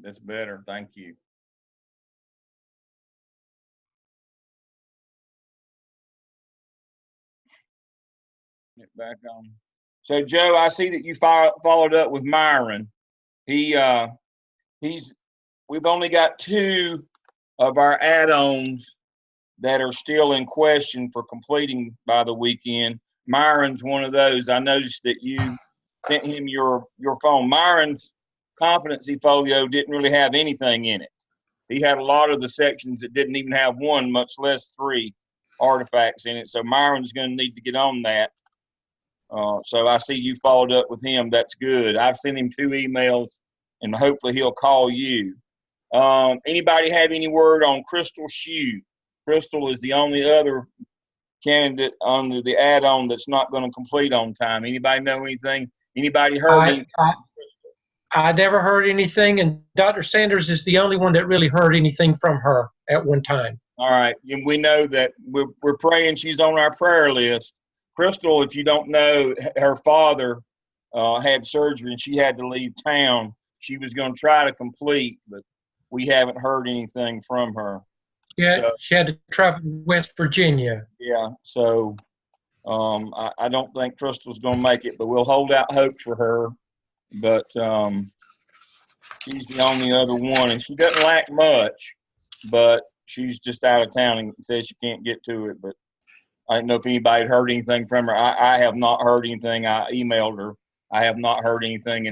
That's better. Thank you. Get back on. So, Joe, I see that you followed up with Myron. He he's we've only got two of our add-ons that are still in question for completing by the weekend. Myron's one of those. I noticed that you sent him your phone. Myron's competency folio didn't really have anything in it. He had a lot of the sections that didn't even have one, much less three artifacts in it. So Myron's going to need to get on that. So I see you followed up with him. That's good. I've sent him 2 emails, and hopefully he'll call you. Anybody have any word on Crystal Shue? Crystal is the only other candidate under the add-on that's not going to complete on time. Anybody know anything? Anybody heard anything? I never heard anything, and Dr. Sanders is the only one that really heard anything from her at one time. All right, and we know that we're praying she's on our prayer list. Crystal, if you don't know, her father had surgery and she had to leave town. She was going to try to complete, but we haven't heard anything from her. Yeah, she had to travel to West Virginia. Yeah, so I don't think Crystal's going to make it, but we'll hold out hope for her. But she's the only other one, and she doesn't lack much, but she's just out of town and says she can't get to it. But I don't know if anybody had heard anything from her. I have not heard anything. I emailed her. I have not heard anything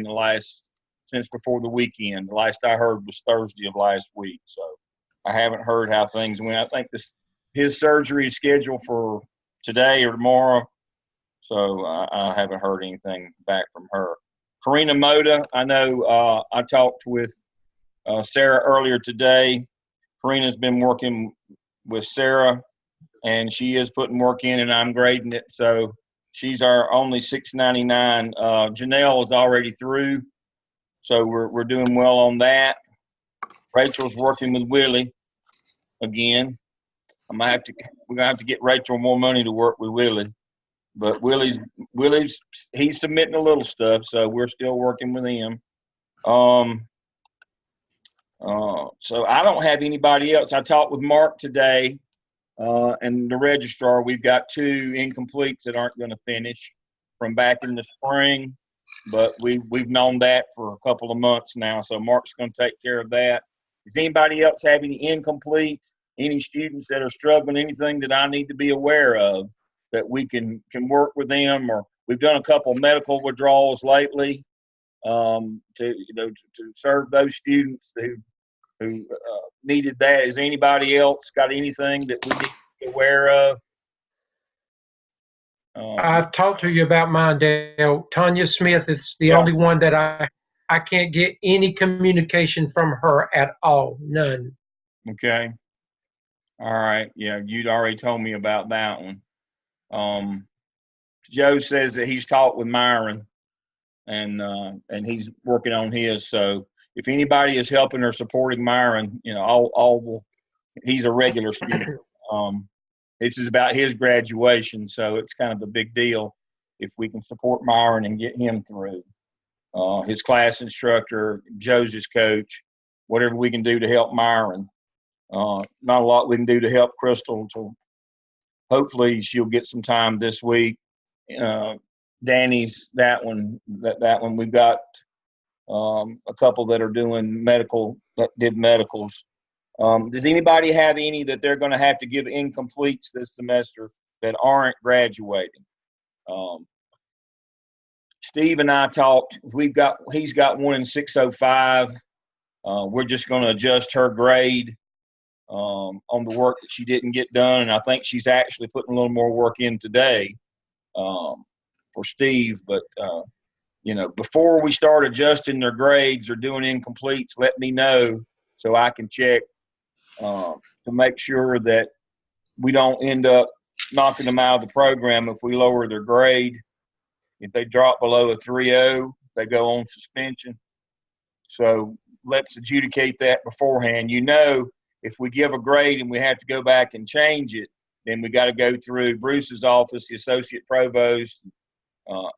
since before the weekend. The last I heard was Thursday of last week. So I haven't heard how things went. I think his surgery is scheduled for today or tomorrow. So I haven't heard anything back from her. Karina Moda, I know I talked with Sarah earlier today. Karina's been working with Sarah, and she is putting work in, and I'm grading it. So she's our only $6.99. Janelle is already through, so we're doing well on that. Rachel's working with Willie again. We're gonna have to get Rachel more money to work with Willie. But Willie's he's submitting a little stuff, so we're still working with him. So I don't have anybody else. I talked with Mark today, and the registrar. We've got 2 incompletes that aren't going to finish from back in the spring, but we've known that for a couple of months now. So Mark's going to take care of that. Does anybody else have any incompletes? Any students that are struggling? Anything that I need to be aware of that we can work with them? Or we've done a couple medical withdrawals lately to serve those students who needed that. Is anybody else got anything that we need to be aware of? I've talked to you about mine, Dale. Tanya Smith is the only one that I can't get any communication from her at all. None. Okay. All right. Yeah, you'd already told me about that one. Joe says that he's talked with Myron, and he's working on his. So if anybody is helping or supporting Myron, he's a regular student. This is about his graduation, so it's kind of a big deal if we can support Myron and get him through. His class instructor, Joe's his coach, whatever we can do to help Myron. Not a lot we can do to help Crystal until hopefully she'll get some time this week. Danny's that one we've got a couple that are doing that did medicals. Does anybody have any that they're going to have to give incompletes this semester that aren't graduating? Steve and I talked. He's got one in 605. We're just going to adjust her grade on the work that she didn't get done, and I think she's actually putting a little more work in today for Steve. But before we start adjusting their grades or doing incompletes, let me know so I can check to make sure that we don't end up knocking them out of the program if we lower their grade. If they drop below a 3.0, they go on suspension. So let's adjudicate that beforehand. If we give a grade and we have to go back and change it, then we got to go through Bruce's office, the associate provost.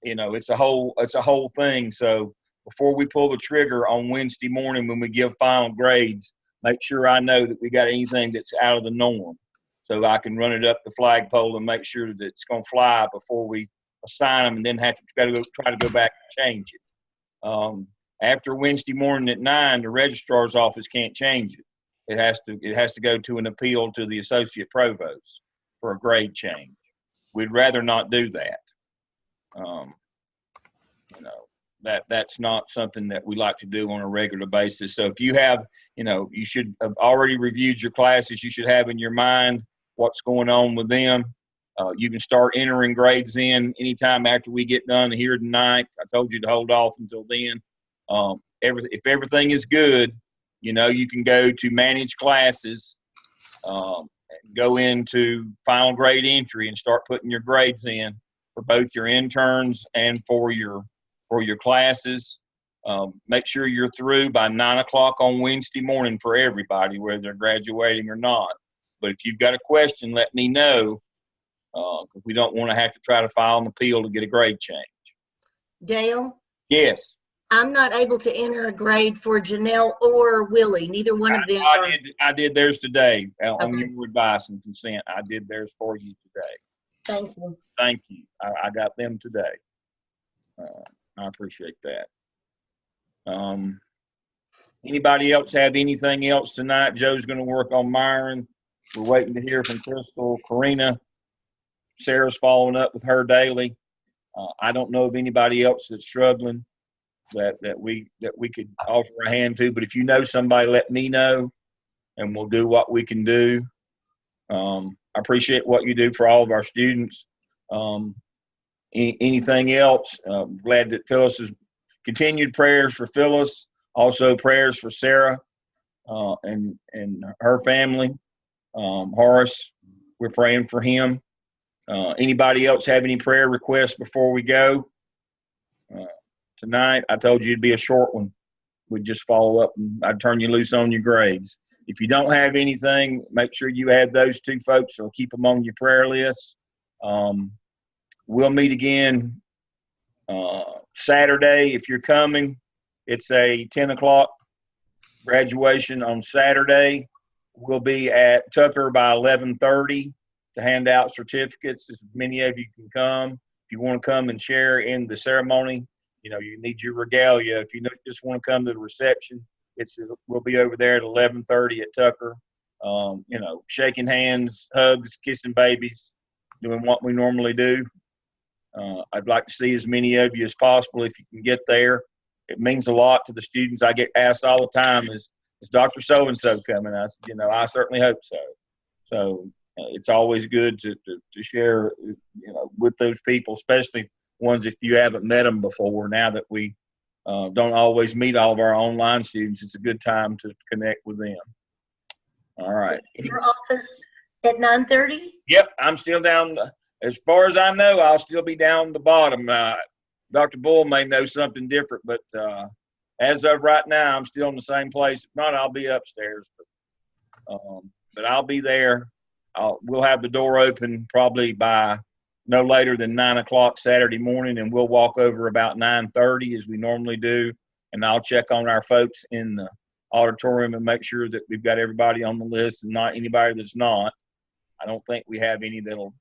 It's a whole thing. So before we pull the trigger on Wednesday morning when we give final grades, make sure I know that we got anything that's out of the norm, so I can run it up the flagpole and make sure that it's going to fly before we assign them, and then have to try to go back and change it. After Wednesday morning at 9, the registrar's office can't change it. It has to go to an appeal to the associate provost for a grade change. We'd rather not do that. That's not something that we like to do on a regular basis. So if you have, you should have already reviewed your classes. You should have in your mind what's going on with them. You can start entering grades in anytime after we get done here tonight. I told you to hold off until then. If everything is good, you can go to manage classes, go into final grade entry and start putting your grades in for both your interns and for your classes. Make sure you're through by 9 o'clock on Wednesday morning for everybody, whether they're graduating or not. But if you've got a question, let me know, because we don't want to have to try to file an appeal to get a grade change. Dale? Yes. I'm not able to enter a grade for Janelle or Willie. Neither one of them I did theirs today on Okay. your advice and consent. I did theirs for you today. Thank you. Thank you. I got them today. I appreciate that. Anybody else have anything else tonight? Joe's going to work on Myron. We're waiting to hear from Crystal. Karina, Sarah's following up with her daily. I don't know of anybody else that's struggling that we could offer a hand to, but if you know somebody, let me know, and we'll do what we can do. I appreciate what you do for all of our students. Anything else? Glad that Phyllis has continued prayers for Phyllis, also prayers for Sarah and her family. Horace, we're praying for him. Anybody else have any prayer requests before we go? Tonight, I told you it'd be a short one. We'd just follow up and I'd turn you loose on your grades. If you don't have anything, make sure you add those two folks or keep them on your prayer list. We'll meet again Saturday. If you're coming, it's a 10 o'clock graduation on Saturday. We'll be at Tucker by 11:30 to hand out certificates. As many of you can come. If you want to come and share in the ceremony, you need your regalia. If you just want to come to the reception, we'll be over there at 11:30 at Tucker. Shaking hands, hugs, kissing babies, doing what we normally do. I'd like to see as many of you as possible if you can get there. It means a lot to the students. I get asked all the time, is Dr. So-and-so coming? I said, I certainly hope so. So it's always good to share, with those people, especially ones if you haven't met them before. Now that we don't always meet all of our online students, it's a good time to connect with them. All right. Your office at 9:30? Yep, I'm still down. As far as I know, I'll still be down the bottom. Dr. Bull may know something different, but as of right now, I'm still in the same place. If not, I'll be upstairs. But I'll be there. We'll have the door open probably by no later than 9 o'clock Saturday morning, and we'll walk over about 9:30 as we normally do, and I'll check on our folks in the auditorium and make sure that we've got everybody on the list and not anybody that's not. I don't think we have any that'll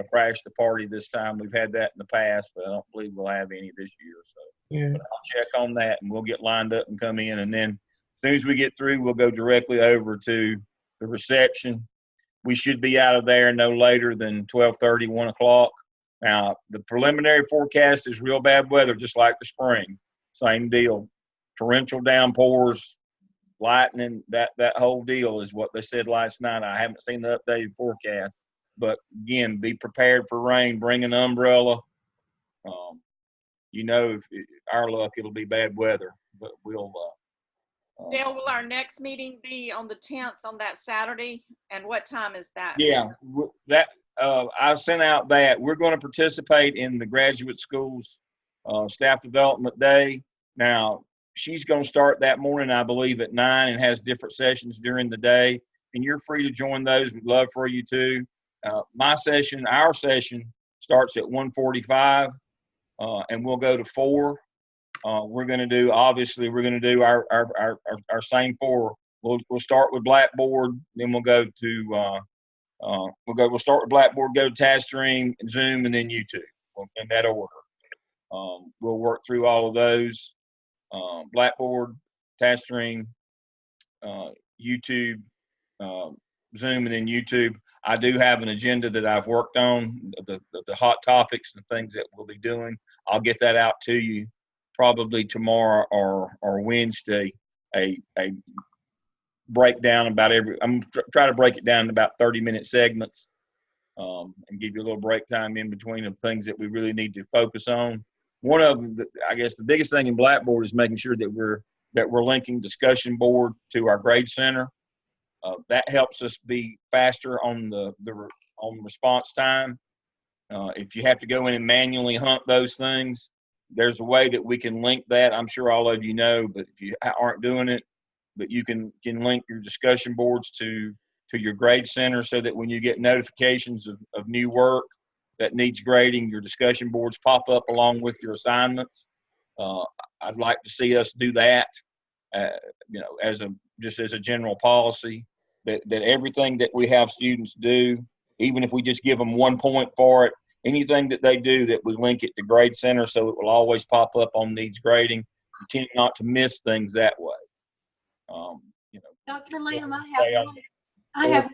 crash the party this time. We've had that in the past, but I don't believe we'll have any this year. So Yeah. But I'll check on that, and we'll get lined up and come in, and then as soon as we get through, we'll go directly over to the reception. We should be out of there no later than 12:30, 1 o'clock. Now, the preliminary forecast is real bad weather, just like the spring. Same deal. Torrential downpours, lightning, that whole deal is what they said last night. I haven't seen the updated forecast. But, again, be prepared for rain. Bring an umbrella. If our luck, it'll be bad weather. But we'll Dale, will our next meeting be on the 10th on that Saturday? And what time is that? Yeah, I sent out that. We're going to participate in the graduate school's staff development day. Now, she's going to start that morning, I believe, at 9 and has different sessions during the day. And you're free to join those. We'd love for you to. Our session starts at 1:45, and we'll go to 4. we're going to do, obviously, we're going to do our same four. We'll start with Blackboard, then we'll go to, we'll start with Blackboard, go to TaskStream, Zoom, and then YouTube in that order. We'll work through all of those. Blackboard, TaskStream, YouTube, Zoom, and then YouTube. I do have an agenda that I've worked on, the hot topics and things that we'll be doing. I'll get that out to you probably tomorrow or Wednesday. A breakdown about I'm trying to break it down in about 30-minute segments, and give you a little break time in between of things that we really need to focus on. One of them, I guess the biggest thing in Blackboard is making sure that we're linking discussion board to our grade center. That helps us be faster on the response time. If you have to go in and manually hunt those things, there's a way that we can link that. I'm sure all of you know, but if you aren't doing it, but you can link your discussion boards to your grade center so that when you get notifications of new work that needs grading, your discussion boards pop up along with your assignments. I'd like to see us do that, just as a general policy, that everything that we have students do, even if we just give them 1 point for it, anything that they do that we link it to Grade Center so it will always pop up on needs grading. You tend not to miss things that way. Dr. Lamb, I have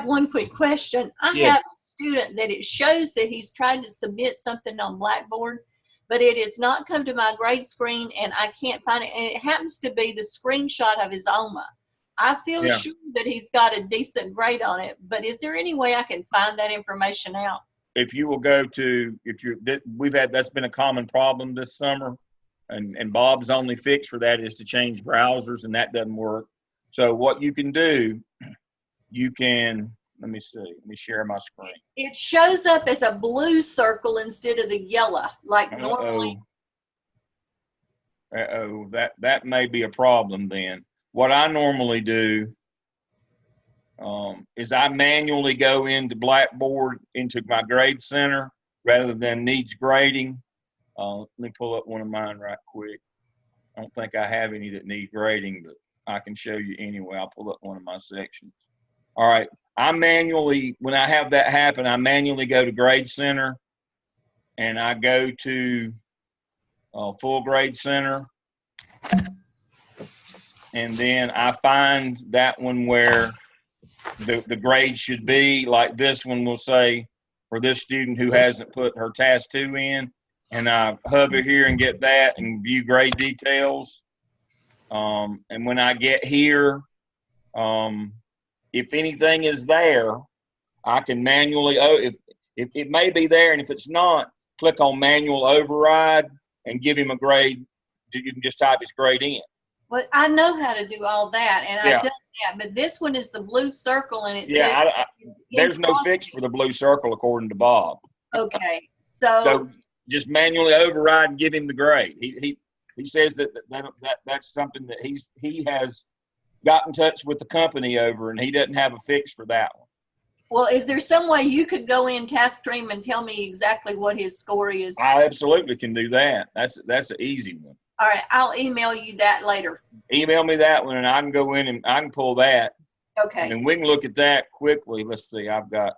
one quick question. I Yeah. have a student that it shows that he's tried to submit something on Blackboard, but it has not come to my grade screen and I can't find it. And it happens to be the screenshot of his OMA. I feel sure that he's got a decent grade on it, but is there any way I can find that information out? If you will go to, that's been a common problem this summer, and Bob's only fix for that is to change browsers, and that doesn't work. So what you can do, let me share my screen. It shows up as a blue circle instead of the yellow, like normally. That may be a problem then. What I normally do is I manually go into Blackboard, into my grade center, rather than needs grading. Let me pull up one of mine right quick. I don't think I have any that need grading, but I can show you anyway. I'll pull up one of my sections. All right. When I have that happen, I manually go to Grade Center, and I go to Full Grade Center. And then I find that one where the grade should be. Like this one will say, for this student who hasn't put her task 2 in, and I hover here and get that and view grade details. And when I get here, if anything is there, I can manually, if it may be there, and if it's not, click on manual override and give him a grade. You can just type his grade in. Well, I know how to do all that, and I've done that, but this one is the blue circle, and it says there's no fix for the blue circle according to Bob. Okay, so just manually override and give him the grade. He says that's something that he has got in touch with the company over, and he doesn't have a fix for that one. Well, is there some way you could go in TaskStream and tell me exactly what his score is? I absolutely can do that. That's an easy one. All right, I'll email you that later. Email me that one, and I can go in and I can pull that. Okay. And we can look at that quickly. Let's see. I've got.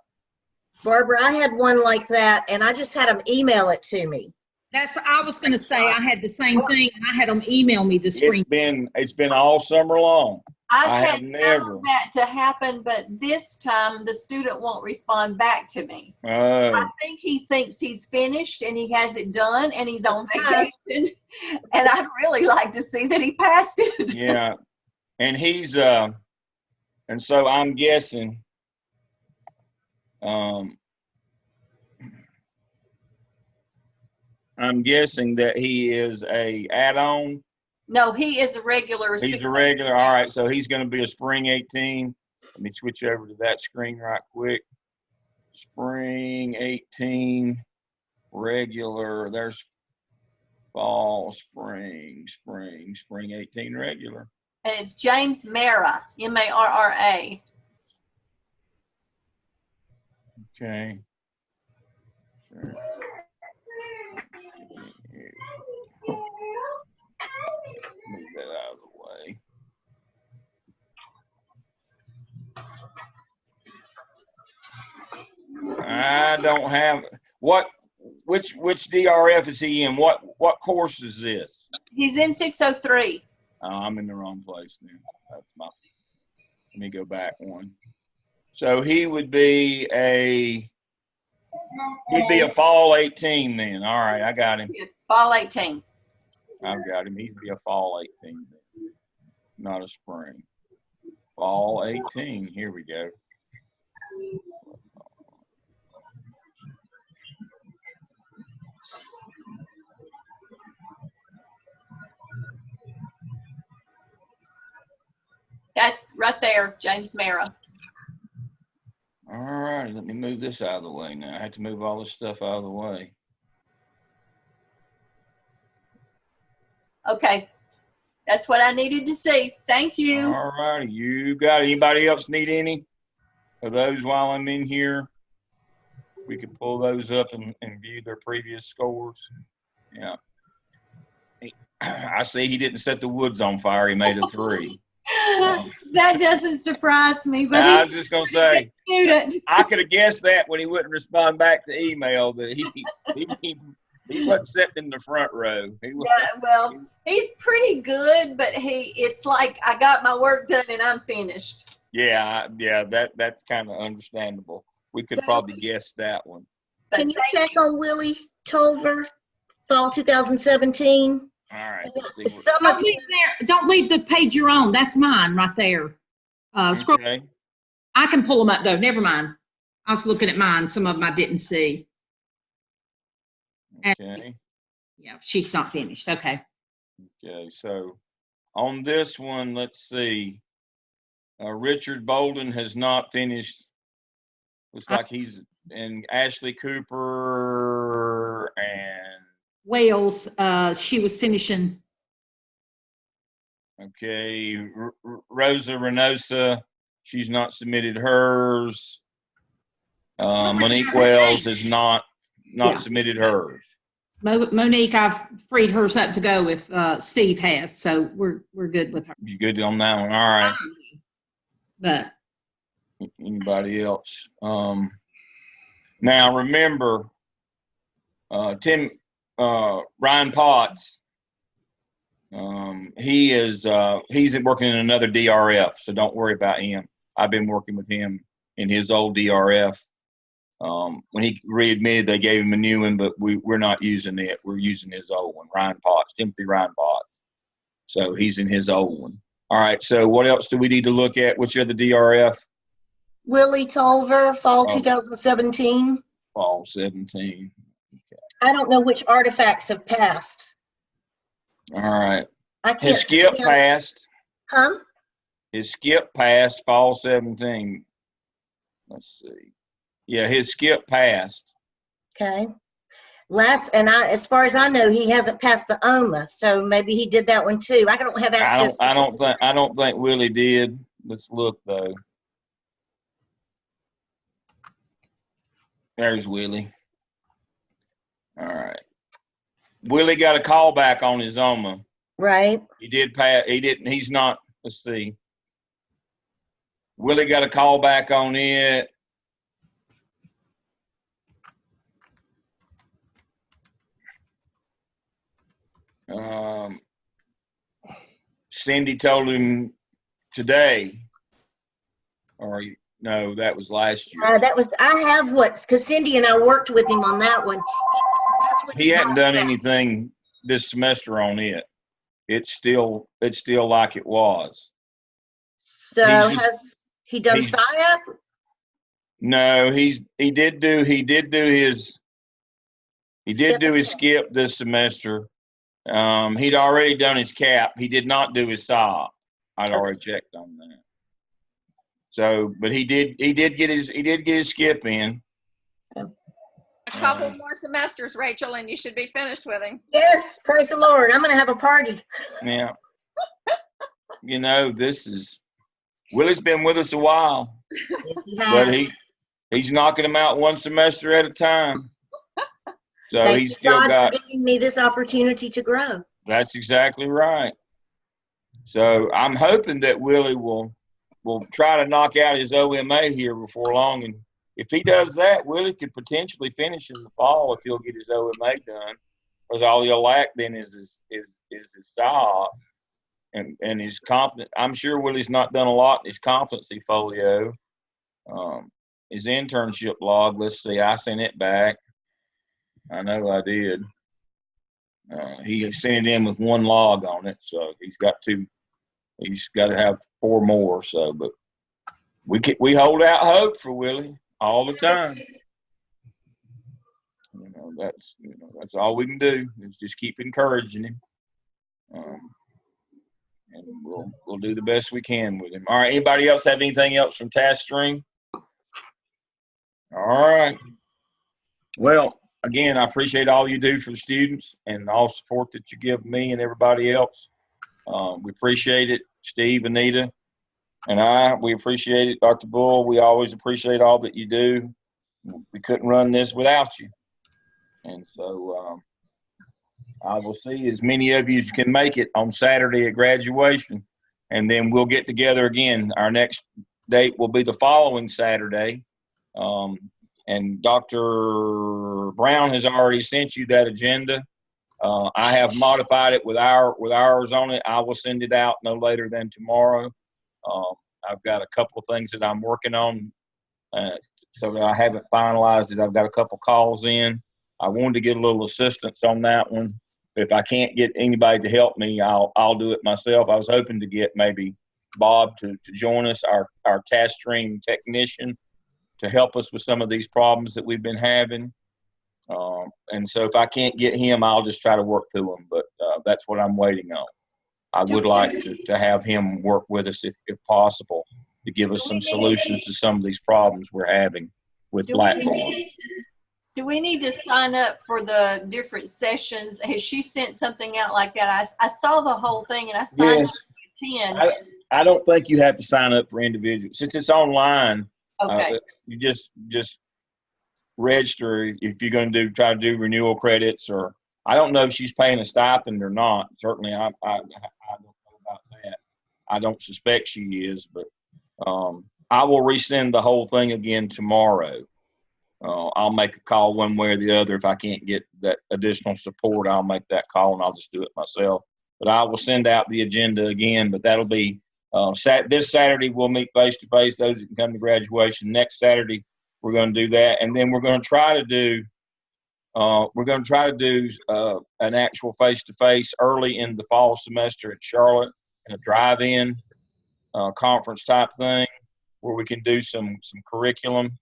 Barbara, I had one like that, and I just had them email it to me. I was going to say I had the same thing, and I had them email me the screen. It's been all summer long. I've had some of that to happen, but this time the student won't respond back to me. I think he thinks he's finished and he has it done and he's on vacation. And I'd really like to see that he passed it. Yeah. And he's, and so I'm guessing, that he is a add-on. No, he is a regular. He's a regular. All right. So he's going to be a spring 18. Let me switch over to that screen right quick. Spring 18 regular. There's fall, spring 18 regular. And it's James Mara, M-A-R-R-A. Okay. Sure. don't have, which DRF is he in? What course is this? He's in 603. Oh, I'm in the wrong place then. That's my, let me go back one. So he would be he'd be a fall 18 then. All right, I got him. Yes, fall 18. I've got him. He'd be a fall 18 then, not a spring. Fall 18. Here we go. That's right there, James Mara. All right, let me move this out of the way now. I had to move all this stuff out of the way. Okay. That's what I needed to see. Thank you. All righty, you got it. Anybody else need any of those while I'm in here? We could pull those up and view their previous scores. Yeah. I see he didn't set the woods on fire. He made a 3. That doesn't surprise me, but I was just going to say, student. I could have guessed that when he wouldn't respond back to email that he wasn't sitting in the front row. Yeah, well, he's pretty good, but it's like I got my work done and I'm finished. Yeah, that's kind of understandable. We could probably guess that one. But Can you check on Willie Tolver, fall 2017? All right. Let's see what, Some of you, Don't leave the page you're on. That's mine right there. Scroll. okay. I can pull them up though. Never mind. I was looking at mine. Some of them I didn't see. Okay. Yeah, she's not finished. Okay. Okay. So on this one, let's see. Richard Bolden has not finished. Looks like he's and Ashley Cooper and Wales, she was finishing. okay, Rosa Reynosa, she's not submitted hers. Monique Wells has not Yeah. submitted hers. Monique, I've freed hers up to go if Steve has, so we're good with her. You good on that one? All right. But Anybody else? Now remember, Ryan Potts. He's working in another DRF, so don't worry about him. I've been working with him in his old DRF. When he readmitted, they gave him a new one, but we're not using it. We're using his old one, Ryan Potts, Timothy Ryan Potts. So he's in his old one. All right. So what else do we need to look at? Which other DRF? Willie Tolver, fall Oh. 2017. Fall 17. I don't know which artifacts have passed. All right. I can't His skip see. passed. Huh? His skip passed fall 17. Let's see. Yeah, his skip passed. Okay. As far as I know, he hasn't passed the OMA, so maybe he did that one too. I don't have access. I don't think Willie did. Let's look though. There's Willie. All right. Willie got a call back on his OMA. Right. He did pass. He didn't. He's not. Let's see. Willie got a call back on it. Cindy told him today, or no, that was last year. I have because Cindy and I worked with him on that one. That's what He hadn't done dropped out. anything this semester on it. It's still like it was. So he's just- has he done he's- SIAP? No, he did do his skip this semester. He'd already done his cap. He did not do his SOP. I'd already checked on that. So, but he did get his skip in. A couple more semesters, Rachel, and you should be finished with him. Yes, praise the Lord. I'm going to have a party. Yeah. You know, Willie's been with us a while, Yes, he but has. he's knocking them out one semester at a time. So Thank he's you, still God, got. for giving me this opportunity to grow. That's exactly right. So I'm hoping that Willie will try to knock out his OMA here before long if he does that, Willie could potentially finish in the fall if he'll get his OMA done. Because all he'll lack then is his SOP and his confidence. I'm sure Willie's not done a lot in his competency folio. His internship log, let's see, I sent it back. I know I did. He sent it in with 1 log on it, so he's got to have 4 more. So, but we hold out hope for Willie all the time. That's all we can do is just keep encouraging him. And we'll do the best we can with him. All right. Anybody else have anything else from task stream? All right. Well, again, I appreciate all you do for the students and all support that you give me and everybody else. We appreciate it. Steve, Anita, and we appreciate it. Dr. Bull, we always appreciate all that you do. We couldn't run this without you. And so I will see as many of you as can make it on Saturday at graduation. And then we'll get together again. Our next date will be the following Saturday. And Dr. Brown has already sent you that agenda. I have modified it with ours on it. I will send it out no later than tomorrow. I've got a couple of things that I'm working on, so that I haven't finalized it. I've got a couple calls in. I wanted to get a little assistance on that one. If I can't get anybody to help me, I'll do it myself. I was hoping to get maybe Bob to join us, our task stream technician, to help us with some of these problems that we've been having. And so if I can't get him, I'll just try to work through them. But that's what I'm waiting on. I would like to have him work with us if possible to give us some solutions to some of these problems we're having with Blackboard. Do we need to sign up for the different sessions? Has she sent something out like that? I saw the whole thing and I signed up for 10. I don't think you have to sign up for individuals. Since it's online, Okay. you just register if you're going to try to do renewal credits, or I don't know if she's paying a stipend or not. Certainly, I don't know about that. I don't suspect she is, but I will resend the whole thing again tomorrow. I'll make a call one way or the other. If I can't get that additional support, I'll make that call and I'll just do it myself. But I will send out the agenda again, but that'll be this Saturday we'll meet face-to-face, those that can come to graduation. Next Saturday we're going to do that, and then we're going to try to do an actual face-to-face early in the fall semester at Charlotte in a drive-in conference type thing where we can do some curriculum.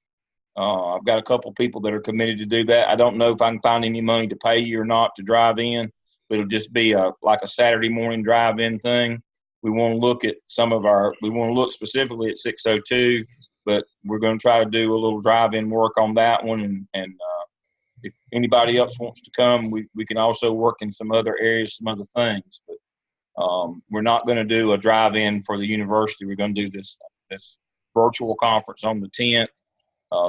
I've got a couple people that are committed to do that. I don't know if I can find any money to pay you or not to drive in, but it'll just be like a Saturday morning drive-in thing. We want to look at we want to look specifically at 602, but we're going to try to do a little drive-in work on that one. And if anybody else wants to come, we can also work in some other areas, some other things. But we're not going to do a drive-in for the university. We're going to do this virtual conference on the 10th.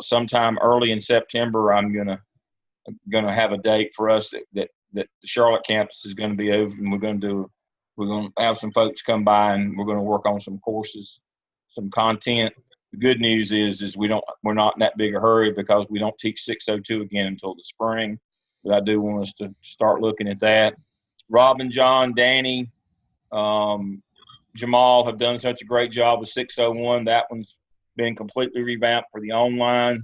Sometime early in September, I'm gonna have a date for us that the Charlotte campus is going to be open. We're going to have some folks come by and we're going to work on some courses, some content. The good news is we're not in that big a hurry because we don't teach 602 again until the spring. But I do want us to start looking at that. Robin, John, Danny, Jamal have done such a great job with 601. That one's been completely revamped for the online.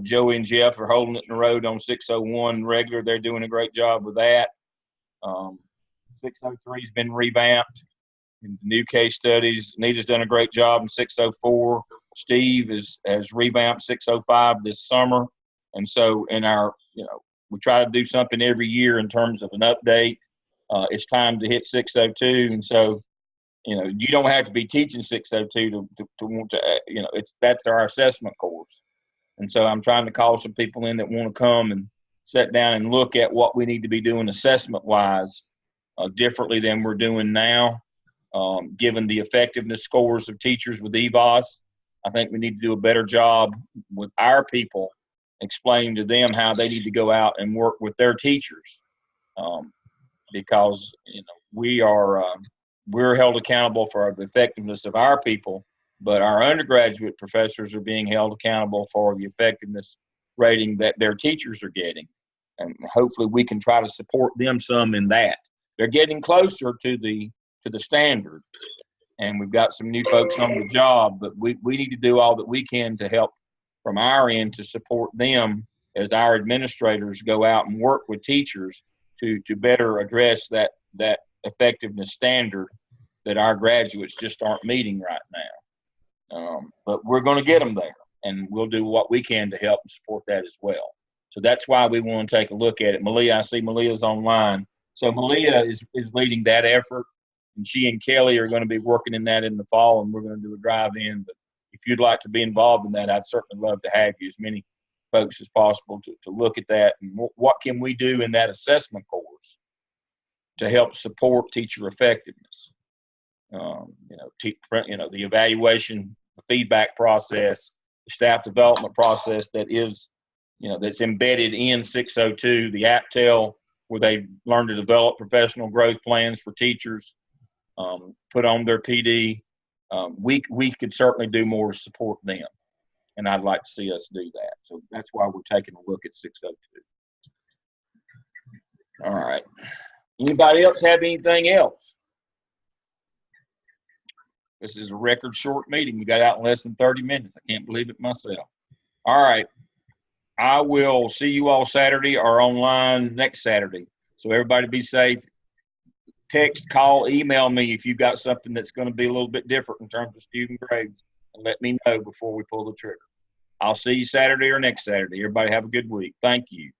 Joey and Jeff are holding it in the road on 601 regular. They're doing a great job with that. 603's been revamped in new case studies. Nita's done a great job in 604. Steve has revamped 605 this summer. And so we try to do something every year in terms of an update. It's time to hit 602. And so, you don't have to be teaching 602 to want to, that's our assessment course. And so I'm trying to call some people in that want to come and sit down and look at what we need to be doing assessment-wise differently than we're doing now. Given the effectiveness scores of teachers with EVOS, I think we need to do a better job with our people explaining to them how they need to go out and work with their teachers. Because, we're held accountable for the effectiveness of our people, but our undergraduate professors are being held accountable for the effectiveness rating that their teachers are getting. And hopefully we can try to support them some in that. They're getting closer to the standard, and we've got some new folks on the job, but we need to do all that we can to help from our end to support them as our administrators go out and work with teachers to better address that effectiveness standard that our graduates just aren't meeting right now. But we're going to get them there, and we'll do what we can to help and support that as well. So that's why we want to take a look at it. Malia, I see Malia's online. So Malia is leading that effort, and she and Kelly are going to be working in that in the fall, and we're going to do a drive-in. But if you'd like to be involved in that, I'd certainly love to have you, as many folks as possible, to look at that and what can we do in that assessment course to help support teacher effectiveness. The evaluation, the feedback process, the staff development process that is, that's embedded in 602, the APTEL, where they learn to develop professional growth plans for teachers, put on their PD. We could certainly do more to support them, and I'd like to see us do that. So that's why we're taking a look at 602. All right. Anybody else have anything else? This is a record short meeting. We got out in less than 30 minutes. I can't believe it myself. All right. I will see you all Saturday or online next Saturday. So everybody be safe. Text, call, email me if you've got something that's going to be a little bit different in terms of student grades, and let me know before we pull the trigger. I'll see you Saturday or next Saturday. Everybody have a good week. Thank you.